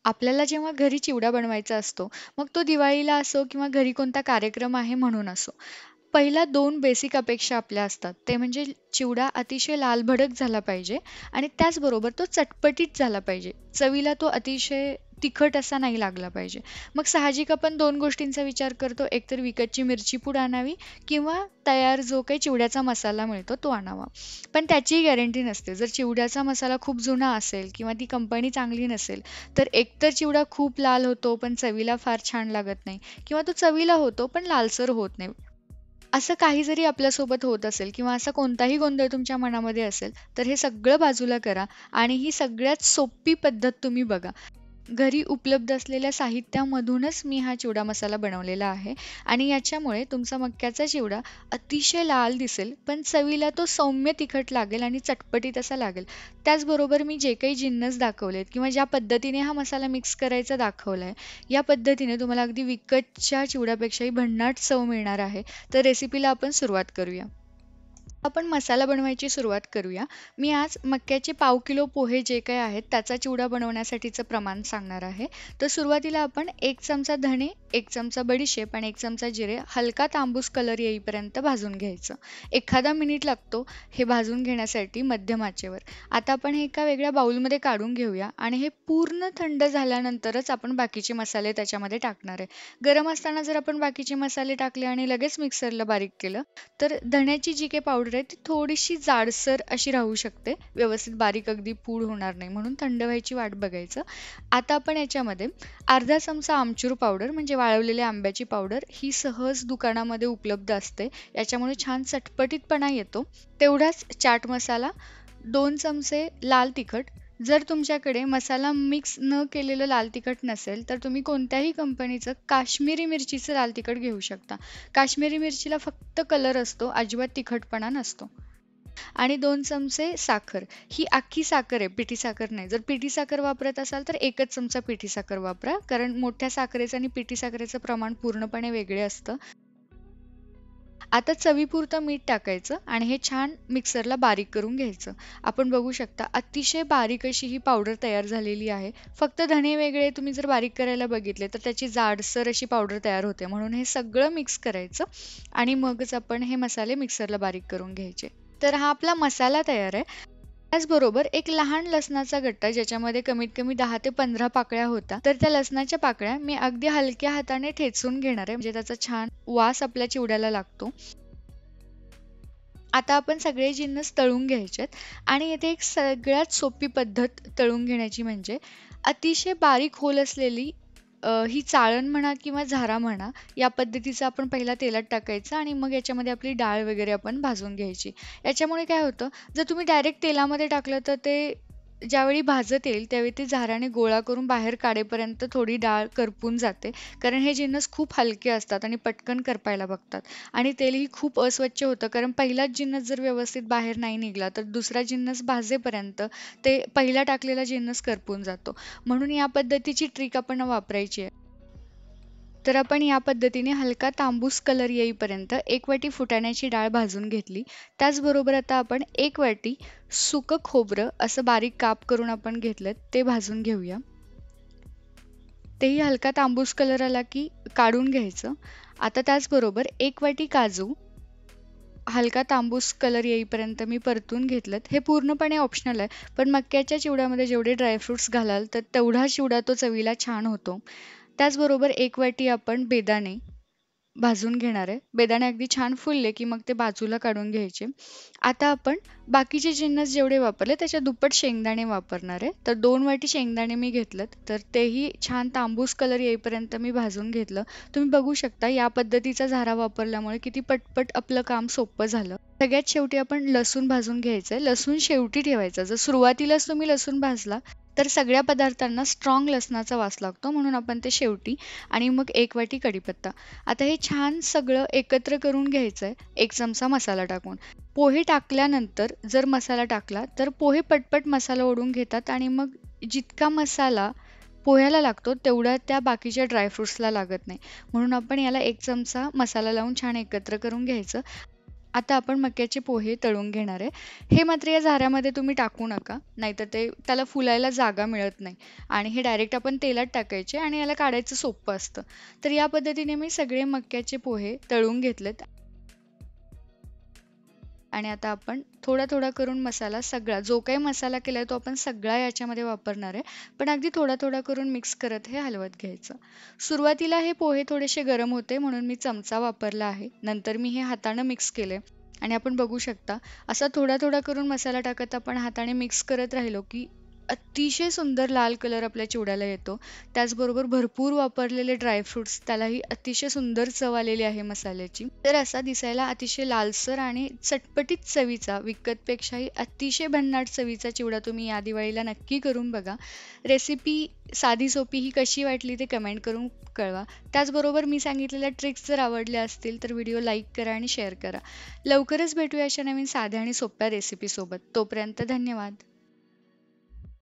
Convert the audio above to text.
आपल्याला जेव्हा घरी चिवडा बनवायचा असतो, मग तो दिवाळीला असो किंवा घरी कोणता कार्यक्रम आहे म्हणून असो. पहिल्या 2 बेसिक अपेक्षा आपल्या असतात. ते म्हणजे चिवडा अतिशय लालभडक झाला पाहिजे आणि त्याचबरोबर तो चटपटीत झाला पाहिजे. चवीला तो अतिशय तिखट असा नाही लागला पाहिजे. मग साहजिक आपण 2 गोष्टींचा विचार करतो. एकतर विकतची मिरची पूड आणावी किंवा तयार जो काही चिवड्याचा मसाला मिळतो तो आणावा. पण त्याचीही गॅरंटी नसते. जर चिवड्याचा मसाला खूप जुना असेल किंवा ती कंपनी चांगली नसेल, तर एकतर चिवडा खूप लाल होतो, पण चवीला फार छान लागत नाही किंवा तो चवीला होतो, पण लालसर होत नाही. असं काही जरी आपल्यासोबत होत असेल किंवा असा कोणताही गोंधळ तुमच्या मनामध्ये असेल, तर हे सगळं बाजूला करा आणि ही सगळ्यात सोपी पद्धत तुम्ही बघा. घरी उपलब्ध असलेल्या साहित्यामधूनच मी हा चिवडा मसाला बनवलेला आहे आणि याच्यामुळे तुमचा मक्याचा चिवडा अतिशय लाल दिसेल, पण चवीला तो सौम्य तिखट लागेल आणि चटपटीत असा लागेल. त्याचबरोबर मी जे काही जिन्नस दाखवलेत किंवा ज्या पद्धतीने हा मसाला मिक्स करायचा दाखवला आहे, या पद्धतीने तुम्हाला अगदी विकतच्या चिवड्यापेक्षाही भन्नाट चव मिळणार आहे. तर रेसिपीला आपण सुरुवात करूया. आपण मसाला बनवायची सुरुवात करूया. मी आज मक्याचे पाव किलो पोहे जे काही आहेत त्याचा चिवडा बनवण्यासाठीचं प्रमाण सांगणार आहे. तर सुरुवातीला आपण 1 चमचा धणे, 1 चमचा बडीशेप आणि 1 चमचा जिरे हलका तांबूस कलर येईपर्यंत भाजून घ्यायचं. एखादा मिनिट लागतो हे भाजून घेण्यासाठी मध्यम आचेवर. आता आपण हे एका वेगळ्या बाउलमध्ये काढून घेऊया आणि हे पूर्ण थंड झाल्यानंतरच आपण बाकीचे मसाले त्याच्यामध्ये टाकणार आहे. गरम असताना जर आपण बाकीचे मसाले टाकले आणि लगेच मिक्सरला बारीक केलं, तर धण्याची जी काही पावडर आहे ती थोडीशी जाडसर अशी राहू शकते. व्यवस्थित बारीक अगदी पूड होणार नाही. म्हणून थंड व्हायची वाट बघायचं. आता आपण याच्यामध्ये अर्धा चमचा आमचूर पावडर म्हणजे वाळवलेल्या आंब्याची पावडर ही सहज दुकानामध्ये उपलब्ध असते. याच्यामुळे छान चटपटीतपणा येतो. तेवढाच चाट मसाला, 2 चमचे लाल तिखट. जर तुमच्याकडे मसाला मिक्स न केलेलं लाल तिखट नसेल, तर तुम्ही कोणत्याही कंपनीचं काश्मीरी मिरचीचं लाल तिखट घेऊ शकता. काश्मीरी मिरचीला फक्त कलर असतो, अजिबात तिखटपणा नसतो. आणि 2 चमचे साखर. ही अख्खी साखर आहे, पिठी साखर नाही. जर पिठी साखर वापरत असाल, तर 1च चमचा पिठी साखर वापरा. कारण मोठ्या साखरेचं आणि पिठी साखरेचं प्रमाण पूर्णपणे वेगळे असतं. आता चवीपुरतं मीठ टाकायचं आणि हे छान मिक्सरला बारीक करून घ्यायचं. आपण बघू शकता अतिशय बारीक अशी ही पावडर तयार झालेली आहे. फक्त धणे वेगळे तुम्ही जर बारीक करायला बघितले तर त्याची जाडसर अशी पावडर तयार होते. म्हणून हे सगळं मिक्स करायचं आणि मगच आपण हे मसाले मिक्सरला बारीक करून घ्यायचे. तर हा आपला मसाला तयार आहे. त्याचबरोबर एक लहान लसणाचा गट्टा ज्याच्यामध्ये कमीत कमी 10 ते 15 पाकळ्या होत्या. तर त्या लसणाच्या पाकळ्या मी अगदी हलक्या हाताने ठेचून घेणार आहे म्हणजे त्याचा छान वास आपल्या चिवड्याला लागतो. आता आपण सगळे जिन्नस तळून घ्यायचेत आणि येथे एक सगळ्यात सोपी पद्धत तळून घेण्याची म्हणजे अतिशय बारीक होल असलेली ही चाळण म्हणा किंवा झारा म्हणा, या पद्धतीचं आपण पहिला तेलात टाकायचं आणि मग याच्यामध्ये आपली डाळ वगैरे आपण भाजून घ्यायची. याच्यामुळे काय होतं, जर तुम्ही डायरेक्ट तेलामध्ये टाकलं तर ते ज्यावेळी भाजत येईल त्यावेळी ते झाऱ्याने गोळा करून बाहेर काढेपर्यंत थोडी डाळ करपून जाते. कारण हे जिन्नस खूप हलके असतात आणि पटकन करपायला बघतात आणि तेलही खूप अस्वच्छ होतं. कारण पहिलाच जिन्नस जर व्यवस्थित बाहेर नाही निघाला तर दुसरा जिन्नस भाजेपर्यंत ते पहिला टाकलेला जिन्नस करपून जातो. म्हणून या पद्धतीची ट्रिक आपण वापरायची आहे. तर आपण या पद्धतीने हलका तांबूस कलर येईपर्यंत 1 वाटी फुटाण्याची डाळ भाजून घेतली. त्याचबरोबर आता आपण 1 वाटी सुकं खोबरं असं बारीक काप करून आपण घेतलं ते भाजून घेऊया. तेही हलका तांबूस कलर आला की काढून घ्यायचं. आता त्याचबरोबर 1 वाटी काजू हलका तांबूस कलर येईपर्यंत मी परतून घेतलं. हे पूर्णपणे ऑप्शनल आहे. पण मक्याच्या चिवड्यामध्ये जेवढे ड्रायफ्रुट्स घालाल तर तेवढा चिवडा तो चवीला छान होतो. त्याचबरोबर 1 वाटी आपण बेदाणे भाजून घेणार आहे. बेदाणे अगदी छान फुलले की मग ते बाजूला काढून घ्यायचे. आता आपण बाकीचे जिन्नस जेवढे वापरले त्याच्या दुप्पट शेंगदाणे वापरणार आहे. तर 2 वाटी शेंगदाणे मी घेतलेत. तर तेही छान तांबूस कलर येईपर्यंत मी भाजून घेतलं. तुम्ही बघू शकता या पद्धतीचा झारा वापरल्यामुळे किती पटपट आपलं काम सोपं झालं. सगळ्यात शेवटी आपण लसूण भाजून घ्यायचं आहे. लसूण शेवटी ठेवायचा. जर सुरुवातीलाच तुम्ही लसूण भाजला तर सगळ्या पदार्थांना स्ट्राँग लसणाचा वास लागतो. म्हणून आपण ते शेवटी आणि मग 1 वाटी कढीपत्ता. आता हे छान सगळं एकत्र करून घ्यायचं आहे 1 चमचा मसाला टाकून. पोहे टाकल्यानंतर जर मसाला टाकला तर पोहे पटपट मसाला ओढून घेतात आणि मग जितका मसाला पोह्याला लागतो तेवढा त्या बाकीच्या ड्रायफ्रुट्सला लागत नाही. म्हणून आपण याला 1 चमचा मसाला लावून छान एकत्र करून घ्यायचं. आता आपण मक्याचे पोहे तळून घेणार आहे. हे मात्र या झाऱ्यामध्ये तुम्ही टाकू नका, नाहीतर त्याला फुलायला जागा मिळत नाही आणि हे डायरेक्ट आपण तेलात टाकायचे आणि याला काढायचं सोपं असतं. तर या पद्धतीने मी सगळे मक्याचे पोहे तळून घेतलेत आणि आता आपण थोडा थोडा करून मसाला सगळा जो काही मसाला केलाय तो आपण सगळा याच्यामध्ये वापरणार आहे. पण अगदी थोडा थोडा करून मिक्स करत हे हलवत घ्यायचं. सुरुवातीला हे पोहे थोडेसे गरम होते म्हणून मी चमचा वापरला आहे. नंतर मी हे हातानं मिक्स केले आणि आपण बघू शकता असा थोडा थोडा करून मसाला टाकत आपण हाताने मिक्स करत राहिलो की अतिशय सुंदर लाल कलर आपल्या चिवड्याला येतो. त्याचबरोबर भरपूर वापरलेले ड्रायफ्रुट्स त्यालाही अतिशय सुंदर चव आलेली आहे मसाल्याची. तर असा दिसायला अतिशय लालसर आणि चटपटीत चवीचा विकतपेक्षाही अतिशय भन्नाट चवीचा चिवडा तुम्ही या दिवाळीला नक्की करून बघा. रेसिपी साधी सोपी ही कशी वाटली ते कमेंट करून कळवा. त्याचबरोबर मी सांगितलेल्या ट्रिक्स जर आवडल्या असतील तर व्हिडिओ लाईक करा आणि शेअर करा. लवकरच भेटूया अशा नवीन साध्या आणि सोप्या रेसिपीसोबत. तोपर्यंत धन्यवाद.